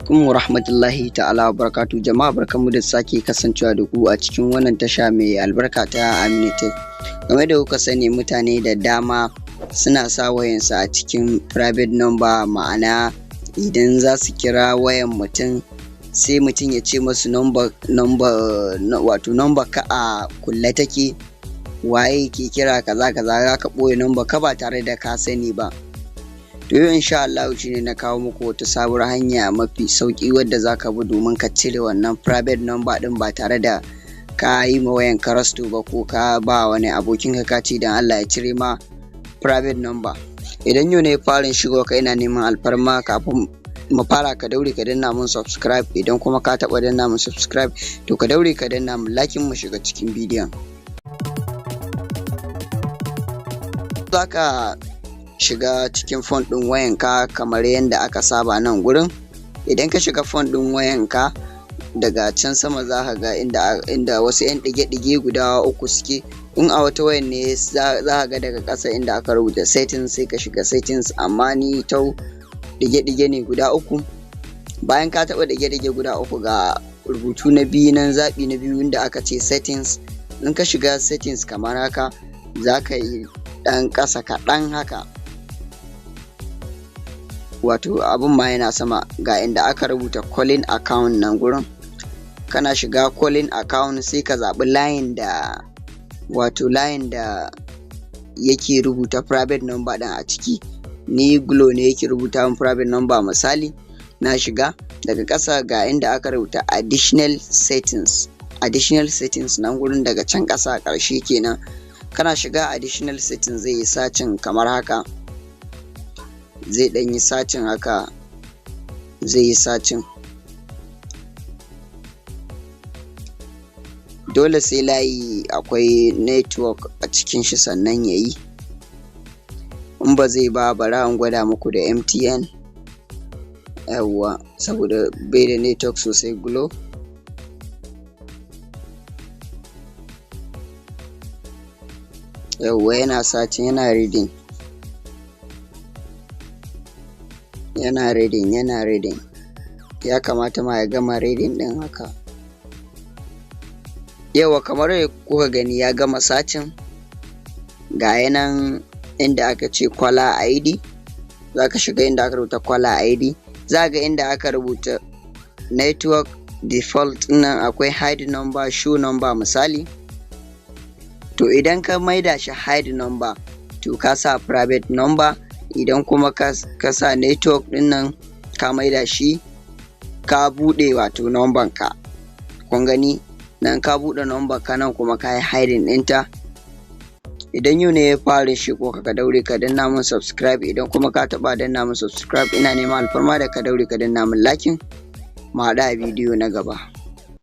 Assalamu rahmatullahi ta'ala barakatu jama'a barkanmu da sake kasancewa da ku a cikin wannan tasha mai albarka ta Aminu. Game da kuka sani mutane da dama suna sa wayansu a cikin private number, ma'ana idan za su kira wayan mutum sai mutum ya ce masu number ka a kulle take, waye ke kira kaza za ka ɓoye number ka ba tare da ka sani ba. To yau insha Allah shine na kawo muku wata sabuwar hanya mafi sauki wadda zaka bi domin ka cire wannan private number din ba tare da ka yi ma wayan ka rasto ba, ko ka ba wani abokin ka ce dan Allah ya cire ma private number. Idan yau ne farin shigo ka, ina neman alfarma kafin mu fara ka daure ka danna mun subscribe, idan kuma ka taba danna mun subscribe to ka daure ka danna mun like mu shiga cikin bidiyon. Zaka shiga cikin phone ɗin wayanka kamar yadda aka saba nan gurin. Idan ka shiga phone ɗin wayanka, daga can sama za ka ga inda wasu 'yan ɗige-ɗige guda uku suke. In a wata wayan ne za ka ga daga ƙasa inda aka rubuta settings, sai ka shiga settings, amma ni ta ɗige-ɗige ne guda uku. Bayan ka taɓa ɗige-ɗige guda uku, ga rubutu na biyu nan, zaɓi na biyu inda aka ce settings. In ka shiga settings kamar haka, za ka yi ɗan ƙasa kaɗan haka, wato abun ma yana sama, ga inda aka rubuta calling account nan gurin. Kana shiga calling account sai ka zaɓi layin da yake rubuta private number ɗin a ciki. Ni Glo ne yake rubuta min private number misali. Na shiga daga ƙasa ga inda aka rubuta additional settings nan gurin, daga can ƙasa ƙarshe kenan. Kana shiga additional settings zai yi sacin kamar haka, zai ɗan yi sacin haka, zai yi sacin. Dole sai layi akwai network a cikin shi sannan ya yi. In ba zai ba, bari an gwada muku da MTN yawwa, saboda bai da network sosai Glo. Yawwa yana sacin, yana reading. Ya kamata ma ya gama reading din haka. Yawa, kamar yadda kuka gani ya gama sacin. Ga yanan inda aka ce caller ID, za ka shiga inda aka rubuta caller ID, za ga inda aka rubuta network default nan akwai hide number, show number misali. To idan ka maida shi hide number to ka sa private number, idan kuma ka sa network din nan ka maida shi ka bude wato number ka. Kun gani nan ka bude number ka, nan kuma ka yi hiding ɗinta. Idan yau ne ya fara shigo ka daure ka danna mun subscribe, idan kuma ka taba danna mun subscribe ina neman alfarma da ka daure ka danna mun like. Mu haɗu a bidiyo na gaba.